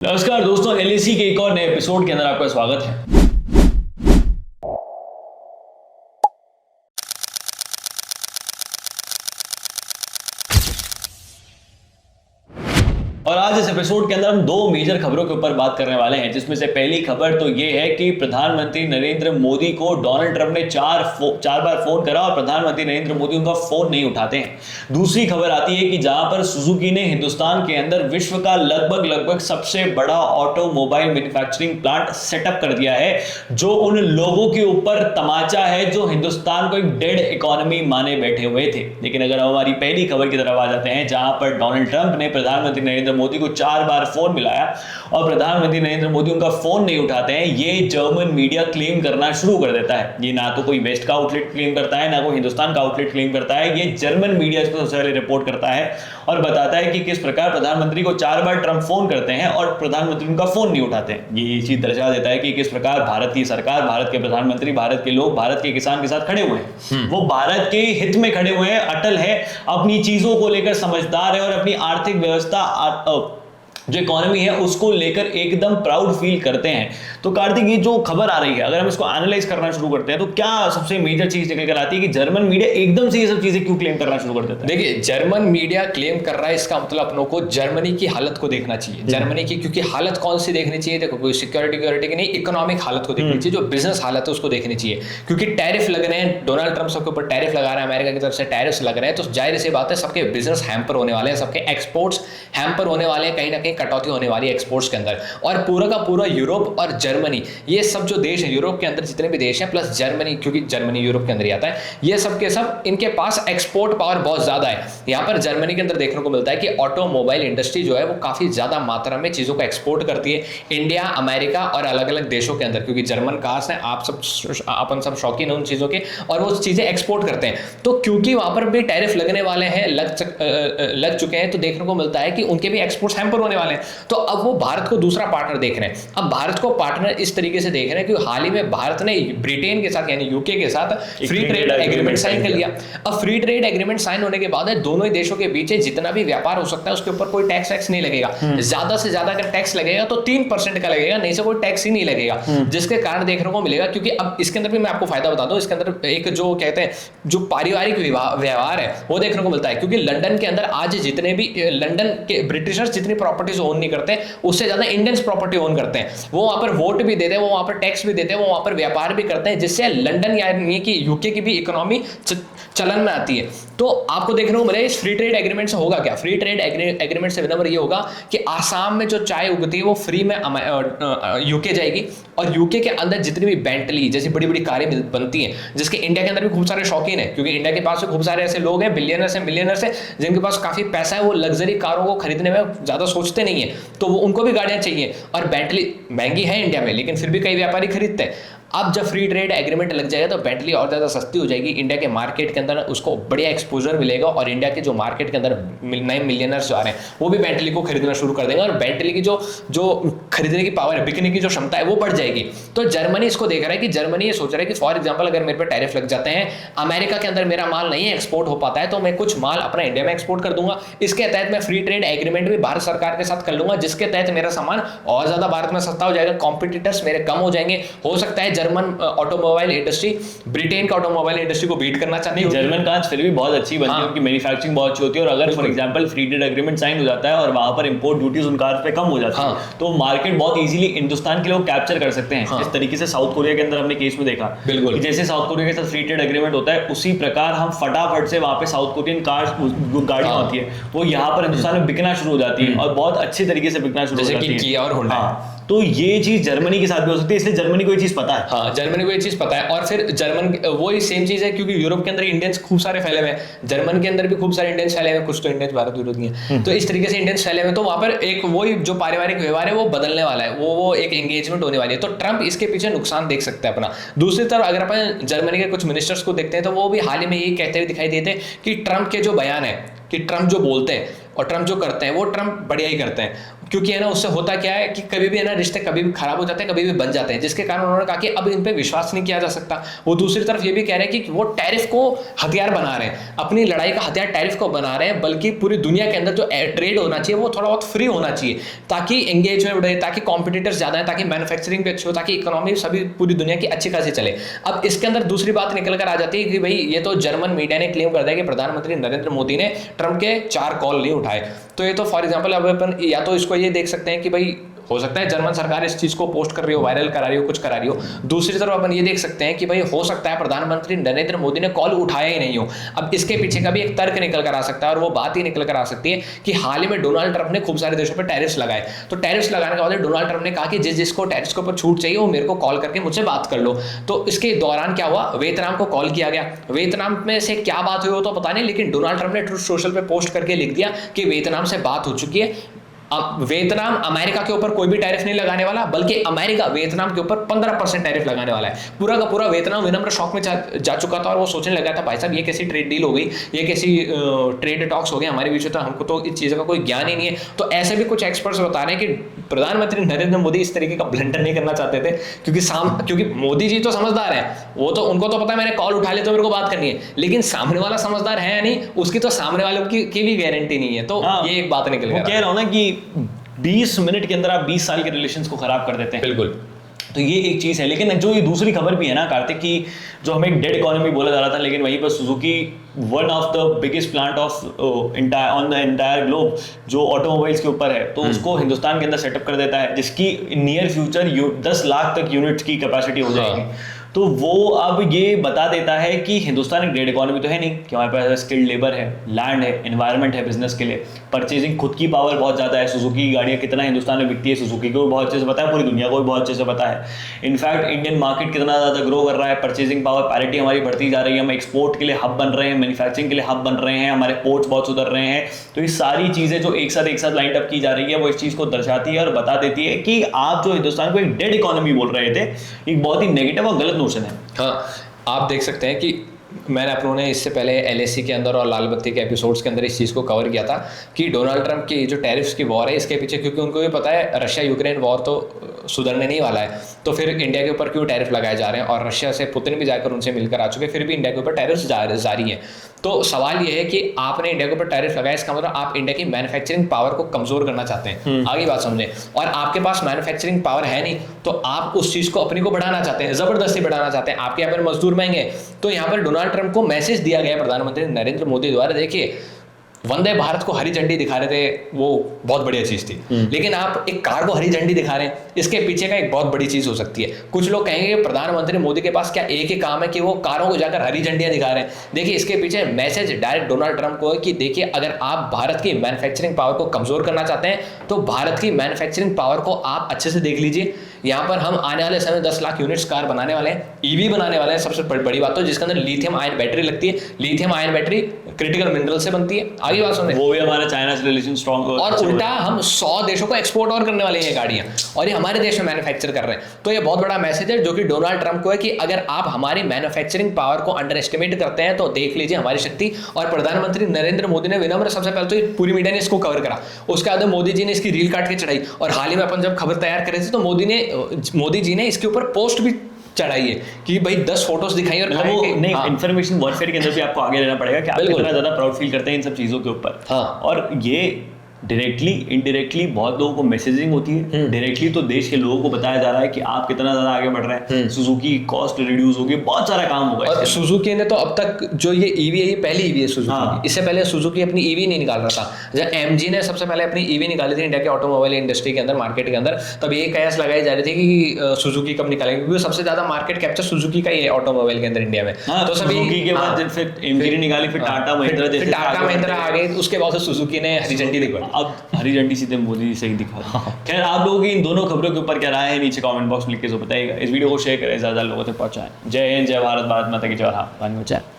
नमस्कार दोस्तों, एलएसी के एक और नए एपिसोड के अंदर आपका स्वागत है। और आज इस एपिसोड के अंदर हम दो मेजर खबरों के ऊपर बात करने वाले हैं, जिसमें से पहली खबर तो ये है कि प्रधानमंत्री नरेंद्र मोदी को डोनाल्ड ट्रंप ने चार बार फोन करा और प्रधानमंत्री नरेंद्र मोदी उनका फोन नहीं उठाते हैं। दूसरी खबर आती है कि जहां पर सुजुकी ने हिंदुस्तान के अंदर विश्व का लगभग सबसे बड़ा ऑटोमोबाइल मैन्युफैक्चरिंग प्लांट सेटअप कर दिया है, जो उन लोगों के ऊपर तमाचा है जो हिंदुस्तान को एक डेड इकोनॉमी माने बैठे हुए थे। लेकिन अगर हमारी पहली खबर की तरफ आ जाते हैं, जहां पर डोनाल्ड ट्रंप ने प्रधानमंत्री नरेंद्र मोदी को 4 बार फोन मिलाया और प्रधानमंत्री नरेंद्र मोदी उनका फोन नहीं उठाते हैं, ये जर्मन मीडिया क्लेम करना शुरू कर देता है। ये ना तो कोई वेस्ट का आउटलेट क्लेम करता है, ना कोई हिंदुस्तान का आउटलेट क्लेम करता है। ये जर्मन मीडिया इसको सबसे पहले रिपोर्ट करता है और बताता है कि किस प्रकार प्रधानमंत्री को 4 बार ट्रंप फोन करते हैं और प्रधानमंत्री उनका फोन नहीं उठाते हैं। ये चीज दर्शा देता है कि किस प्रकार भारत की सरकार, भारत के प्रधानमंत्री, भारत के लोग, भारत के किसान के साथ खड़े हुए हैं। वो भारत के हित में खड़े हुए हैं, अटल है, अपनी चीजों को लेकर समझदार है और अपनी आर्थिक व्यवस्था जो इकोनॉमी है उसको लेकर एकदम प्राउड फील करते हैं। तो कार्तिक, ये जो खबर आ रही है, अगर हम इसको एनालाइज करना शुरू करते हैं तो क्या सबसे मेजर चीज निकल कर आती है कि जर्मन मीडिया एकदम से ये सब चीजें क्यों क्लेम करना शुरू कर देता है? देखिए, जर्मन मीडिया क्लेम कर रहा है, इसका मतलब अपनों को जर्मनी की हालत को देखना चाहिए। जर्मनी की क्योंकि हालत कौन सी देखनी चाहिए? देखो, कोई सिक्योरिटी की नहीं, इकोनॉमिक हालत को देखनी चाहिए, जो बिजनेस हालत है उसको देखनी चाहिए। क्योंकि टैरिफ लग रहे हैं, डोनाल्ड ट्रंप सबके ऊपर टैरिफ लगा रहा है, अमेरिका की तरफ से टैरिफ लग रहे हैं, तो जाहिर सी बात है सबके बिजनेस हैम्पर होने वाले हैं, सबके एक्सपोर्ट्स हैम्पर होने वाले हैं, कहीं ना कहीं कटौती होने वाली है एक्सपोर्ट्स के अंदर। और पूरा का पूरा यूरोप और जर्मनी, ये सब जो देश है यूरोप के अंदर जितने भी देश हैं, प्लस जर्मनी, क्योंकि जर्मनी यूरोप के अंदर ही आता है, ये सब के सब इनके पास एक्सपोर्ट पावर बहुत ज्यादा है। यहाँ पर जर्मनी के अंदर देखने को मिलता है कि ऑटोमोबाइल इंडस्ट्री जो है वो काफी ज्यादा मात्रा में चीजों को एक्सपोर्ट करती है इंडिया, अमेरिका और अलग अलग देशों के अंदर, क्योंकि जर्मन कार्स हैं, अपन सब शौकीन हैं उन चीजों के, और वो चीजें एक्सपोर्ट करते हैं। तो क्योंकि वहां पर भी टैरिफ लगने वाले हैं, लग चुके हैं, तो देखने को मिलता है कि उनके भी एक्सपोर्ट्स हैम्पर होने वाले हैं। तो अब वो भारत को दूसरा पार्टनर देख रहे हैं। अब भारत को पार्टनर इस तरीके से देख रहे हैं कि हाल ही में भारत ने ब्रिटेन के साथ यानी यूके के साथ फ्री ट्रेड एग्रीमेंट साइन कर लिया। अब फ्री ट्रेड एग्रीमेंट साइन होने के बाद दोनों ही देशों के बीच जितना भी व्यापार हो सकता है उसके ऊपर कोई टैक्स नहीं लगेगा। ज्यादा से ज्यादा अगर टैक्स लगेगा तो 3% का लगेगा, नहीं से कोई टैक्स ही नहीं लगेगा, जिसके कारण देखने को मिलेगा। क्योंकि अब इसके अंदर भी मैं आपको फायदा बता दूं, इसके अंदर एक जो कहते हैं जो पारिवारिक व्यवहार है वो देखने को मिलता है। क्योंकि लंदन के अंदर आज जितने भी लंदन के ब्रिटिशर्स जितनी प्रॉपर्टीज ओन नहीं करते, उससे ज्यादा इंडियंस प्रॉपर्टी ओन करते हैं। वो वहां पर वोट भी देते हैं, वो वहां पर टैक्स भी देते हैं, वो वहां पर व्यापार भी करते हैं, जिससे लंदन यानी कि यूके की भी इकोनॉमी चलन में आती है। तो आपको देखने को मिले इस फ्री ट्रेड एग्रीमेंट से होगा क्या? फ्री ट्रेड एग्रीमेंट से नंबर ये होगा कि आसाम में जो चाय उगती है वो फ्री में यूके जाएगी, और यूके के अंदर जितनी भी बेंटली जैसी बड़ी बड़ी कारें बनती हैं, जिसके इंडिया के अंदर भी खूब सारे शौकीन हैं, क्योंकि इंडिया के पास खूब सारे ऐसे लोग हैं, बिलियनर्स हैं जिनके पास काफी पैसा है, वो लग्जरी कारों को खरीदने में ज्यादा सोचते नहीं है, तो वो उनको भी गाड़ियां चाहिए। और बेंटली महंगी है इंडिया में, लेकिन फिर भी कई व्यापारी खरीदते हैं। अब जब फ्री ट्रेड एग्रीमेंट लग जाएगा तो बेंटली और ज़्यादा सस्ती हो जाएगी, इंडिया के मार्केट के अंदर उसको बढ़िया एक्सपोजर मिलेगा, और इंडिया के जो मार्केट के अंदर नए मिलियनर्स जो आ रहे हैं वो भी बेंटली को खरीदना शुरू कर देंगे, और बेंटली की जो खरीदने की पावर है, बिकने की जो क्षमता है वो बढ़ जाएगी। तो जर्मनी इसको देख रहा है कि जर्मनी ये सोच रहा है कि फॉर एग्जाम्पल अगर मेरे पर टैरिफ लग जाते हैं, अमेरिका के अंदर मेरा माल नहीं एक्सपोर्ट हो पाता है, तो मैं कुछ माल अपना इंडिया में एक्सपोर्ट कर दूंगा। इसके तहत मैं फ्री ट्रेड एग्रीमेंट भी भारत सरकार के साथ कर लूंगा, जिसके तहत मेरा सामान और ज्यादा भारत में सस्ता हो जाएगा, कॉम्पिटिटर्स मेरे कम हो जाएंगे। हो सकता है जर्मन ऑटोमोबाइल इंडस्ट्री ब्रिटेन का ऑटोमोबाइल इंडस्ट्री को बीट करना चाहती है। जर्मन कार्स फिर भी बहुत अच्छी बनती है, उनकी मैन्युफैक्चरिंग बहुत अच्छी होती है, और अगर for example free trade agreement sign हो जाता है और वहां पर इंपोर्ट ड्यूटीज उन कार्स पे कम हो जाती है, तो मार्केट बहुत इजीली हिंदुस्तान के लोग कैप्चर कर सकते हैं। इस तरीके से साउथ कोरिया के अंदर हमने केस में देखा, बिल्कुल जैसे साउथ कोरिया के साथ फ्री ट्रेड एग्रीमेंट होता है, उसी प्रकार हम फटाफट से वहां पे साउथ कोरियन कार्स गाड़ियां होती है वो यहाँ पर हिंदुस्तान में बिकना शुरू हो जाती है, और बहुत अच्छे तरीके से बिकना शुरू हो जाती है, जैसे किया और होंडा। तो ये चीज जर्मनी के साथ भी हो सकती है, इसलिए जर्मनी को ये चीज पता है। हाँ, जर्मनी को ये चीज पता है। और फिर जर्मन वही सेम चीज है, क्योंकि यूरोप के अंदर इंडियंस खूब सारे फैले हुए हैं, जर्मन के अंदर भी खूब सारे इंडियंस फैले हुए हैं, कुछ तो इंडियंस भारत विरोध नहीं है, तो इस तरीके से इंडियंस फैले हुए, तो वहां पर एक वही जो पारिवारिक व्यवहार है वो बदलने वाला है, वो एक एंगेजमेंट होने वाली है। तो ट्रंप इसके पीछे नुकसान देख सकते हैं अपना। दूसरी तरफ अगर अपन जर्मनी के कुछ मिनिस्टर्स को देखते हैं तो वो भी हाल ही में ये कहते हुए दिखाई देते हैं कि ट्रंप के जो बयान है, कि ट्रंप जो बोलते हैं और ट्रंप जो करते हैं वो ट्रंप बढ़िया ही करते हैं। क्योंकि है ना उससे होता क्या है कि कभी भी है ना रिश्ते कभी भी खराब हो जाते हैं, कभी भी बन जाते हैं, जिसके कारण उन्होंने कहा कि अब इन पे विश्वास नहीं किया जा सकता। वो दूसरी तरफ ये भी कह रहे हैं कि वो टैरिफ को हथियार बना रहे हैं, अपनी लड़ाई का हथियार टैरिफ को बना रहे हैं, बल्कि पूरी दुनिया के अंदर जो ट्रेड होना चाहिए वो थोड़ा बहुत फ्री होना चाहिए, ताकि एंगेजमेंट बढ़े, ताकि कॉम्पिटिटर्स ज्यादा है, ताकि मैन्युफैक्चरिंग भी अच्छी हो, ताकि इकोनॉमी सभी पूरी दुनिया की अच्छी खासी चले। अब इसके अंदर दूसरी बात निकल कर आ जाती है कि भाई ये तो जर्मन मीडिया ने क्लेम कर दिया कि प्रधानमंत्री नरेंद्र मोदी ने ट्रंप के 4 कॉल नहीं उठाए। तो ये तो फॉर एग्जांपल अब अपन या तो इसको ये देख सकते हैं कि भाई हो सकता है जर्मन सरकार इस चीज को पोस्ट कर रही हो, वायरल करा रही हो, कुछ करा रही हो। दूसरी तरफ अपन ये देख सकते हैं कि भाई हो सकता है प्रधानमंत्री नरेंद्र मोदी ने कॉल उठाया ही नहीं हो। अब इसके पीछे का भी एक तर्क निकल कर आ सकता है, और वो बात ही निकल कर आ सकती है कि हाल ही में डोनाल्ड ट्रंप ने खूब सारे देशों पर टैरिफ्स लगाए। तो टैरिफ्स लगाने के बाद डोनाल्ड ट्रंप ने कहा कि जिसको टैरिफ्स के ऊपर छूट चाहिए वो मेरे को कॉल करके मुझसे बात कर लो। तो इसके दौरान क्या हुआ, वियतनाम को कॉल किया गया। वियतनाम में से क्या बात हुई वो तो पता नहीं, लेकिन डोनाल्ड ट्रंप ने ट्रुथ सोशल पे पोस्ट करके लिख दिया कि वियतनाम से बात हो चुकी है। अब वियतनाम अमेरिका के ऊपर कोई भी टैरिफ नहीं लगाने वाला, बल्कि अमेरिका वियतनाम के ऊपर 15% टैरिफ लगाने वाला है। पूरा का पूरा वियतनाम विनम्र शॉक में जा चुका था, और वो सोचने लगा था भाई साहब ये कैसी ट्रेड डील हो गई, ये कैसी ट्रेड टॉक्स हो गए हमारे बीच में, तो हमको तो इस चीज़ का कोई ज्ञान ही नहीं है। तो ऐसे भी कुछ एक्सपर्ट्स बता रहे हैं कि प्रधानमंत्री नरेंद्र मोदी इस तरीके का ब्लंडर नहीं करना चाहते थे, क्योंकि मोदी जी तो समझदार है, वो तो उनको तो पता है मैंने कॉल उठा लिया तो मेरे को बात करनी है, लेकिन सामने वाला समझदार है या नहीं उसकी तो सामने वालों की भी गारंटी नहीं है। तो ये एक बात निकल गई। कह रहा हूं ना कि 20 मिनट के अंदर आप 20 साल के रिलेशंस को खराब कर देते हैं। बिल्कुल, तो ये एक चीज़ है। लेकिन जो ये दूसरी खबर भी है ना कार्तिक की, जो हमें एक डेड इकोनॉमी बोला जा रहा था, लेकिन वहीं पर Suzuki one of the biggest plant of on the entire globe जो ऑटोमोबाइल्स के ऊपर है, तो उसको हिंदुस्तान के अंदर सेटअप कर देता है, जिसकी नियर फ्यूचर 10 लाख तक यूनिट्स की कैपेसिटी हो जाएगी। तो वो अब ये बता देता है कि हिंदुस्तान एक डेड इकोनॉमी तो है नहीं, कि हमारे पास स्किल्ड लेबर है, लैंड है, एनवायरनमेंट है बिजनेस के लिए, परचेजिंग खुद की पावर बहुत ज़्यादा है। सुजुकी की गाड़ियाँ कितना हिंदुस्तान में बिकती है, सुजुकी को भी बहुत अच्छे से पता है, पूरी दुनिया को भी बहुत अच्छे से पता है। इनफैक्ट इंडियन मार्केट कितना ज़्यादा ग्रो कर रहा है, परचेजिंग पावर पैरिटी हमारी बढ़ती जा रही है, हम एक्सपोर्ट के लिए हब बन रहे हैं, मैन्युफैक्चरिंग के लिए हब बन रहे हैं, हमारे पोर्ट्स बहुत सुधर रहे हैं। तो ये सारी चीज़ें जो एक साथ लाइन अप की जा रही है, वो इस चीज़ को दर्शाती है और बता देती है कि आप जो हिंदुस्तान को एक डेड इकोनॉमी बोल रहे थे, एक बहुत ही नेगेटिव और गलत नोशन है। हाँ, आप देख सकते हैं कि मैंने अपनों ने इससे पहले LAC के अंदर और लाल बत्ती के एपिसोड्स के अंदर इस चीज़ को कवर किया था कि डोनाल्ड ट्रंप की जो टैरिफ्स की वॉर है इसके पीछे, क्योंकि उनको भी पता है रशिया यूक्रेन वॉर तो सुधरने नहीं वाला है, तो फिर इंडिया के ऊपर क्यों टैरिफ लगाए जा रहे हैं। और रशिया से पुतिन भी जाकर उनसे मिलकर आ चुके, फिर भी इंडिया के ऊपर टैरिफ जारी हैं। तो सवाल ये है कि आपने इंडिया के ऊपर टैरिफ लगाया, इसका मतलब आप इंडिया की मैन्युफैक्चरिंग पावर को कमजोर करना चाहते हैं। आगे बात समझें, और आपके पास मैन्युफैक्चरिंग पावर है नहीं, तो आप उस चीज़ को अपनी को बढ़ाना चाहते हैं, जबरदस्ती बढ़ाना चाहते हैं। आपके यहाँ पर मजदूर महंगे, तो यहाँ पर डोनाल्ड ट्रंप को मैसेज दिया गया प्रधानमंत्री नरेंद्र मोदी द्वारा, देखिए वंदे भारत को हरी झंडी दिखा रहे थे, वो बहुत बढ़िया चीज थी, लेकिन आप एक कार को हरी झंडी दिखा रहे हैं, इसके पीछे का एक बहुत बड़ी चीज हो सकती है। कुछ लोग कहेंगे प्रधानमंत्री मोदी के पास क्या एक ही काम है कि वो कारों को जाकर हरी झंडियां दिखा रहे हैं। देखिए इसके पीछे मैसेज डायरेक्ट डोनाल्ड ट्रंप को है कि देखिए अगर आप भारत की मैन्युफैक्चरिंग पावर को कमजोर करना चाहते हैं तो भारत की मैन्युफैक्चरिंग पावर को आप अच्छे से देख लीजिए। यहाँ पर हम आने वाले समय 10 लाख यूनिट्स कार बनाने वाले हैं, ईवी बनाने वाले हैं। सबसे बड़ी बात तो जिसके अंदर लिथियम आयन बैटरी लगती है, lithium ion battery critical mineral से बनती है। आगे बात सुनिए, वो भी हमारा चाइना से रिलेशन स्ट्रॉन्ग हो, और उल्टा हम 100 देशों को एक्सपोर्ट और करने वाले हैं गाड़ियां, और ये हमारे देश में मैन्युफैक्चर कर रहे हैं। तो ये बहुत बड़ा मैसेज है जो कि डोनाल्ड ट्रंप को है कि अगर आप हमारी मैन्युफैक्चरिंग पावर को अंडर एस्टिमेट करते हैं तो देख लीजिए हमारी शक्ति। और प्रधानमंत्री नरेंद्र मोदी ने विनम्र, सबसे पहले तो पूरी मीडिया ने इसको कवर करा, उसके बाद मोदी जी ने इसकी रील काट के चढ़ाई, और हाल ही में अपन जब खबर तैयार कर रहे थे तो मोदी जी ने इसके ऊपर पोस्ट भी चढ़ाई है कि भाई 10 फोटोज दिखाई, और वो नहीं, इन्फॉर्मेशन वॉरफेयर के अंदर भी आपको आगे रहना पड़ेगा कि आप कितना ज्यादा प्राउड फील करते हैं इन सब चीजों के ऊपर। हाँ, और ये डायरेक्टली इनडायरेक्टली बहुत लोगों को मैसेजिंग होती है, डायरेक्टली तो देश के लोगों को बताया जा रहा है कि आप कितना ज्यादा आगे बढ़ रहे हैं, सुजुकी की कॉस्ट रिड्यूस होगी, बहुत सारा काम होगा। और सुजुकी ने तो अब तक जो ये ईवी है, ये पहली ईवी है सुजुकी। हाँ। इससे पहले सुजुकी अपनी ईवी नहीं निकाल रहा था। जब MG ने सबसे पहले अपनी ईवी निकाली थी इंडिया के ऑटोमोबाइल इंडस्ट्री के अंदर, मार्केट के अंदर, तब ये कयास लगाई जा रही थी कि सुजुकी कब निकालेंगे, क्योंकि सबसे ज्यादा मार्केट कैप्चर सुजुकी का ही है ऑटोमोबाइल के अंदर इंडिया में। तो सुजुकी के बाद फिर MG निकाली, फिर टाटा महिंद्रा आ गई, उसके बाद सुजुकी ने हरी झंडी दिखाई। अब हरी झंडी सीधे मोदी से ही दिखा। खैर, आप लोगों की इन दोनों खबरों के ऊपर क्या राय है नीचे कमेंट बॉक्स में लिख के बताइएगा। इस वीडियो को शेयर करें, ज्यादा लोगों तक पहुंचाएं। जय हिंद, जय भारत, भारत माता की जय। हाँ,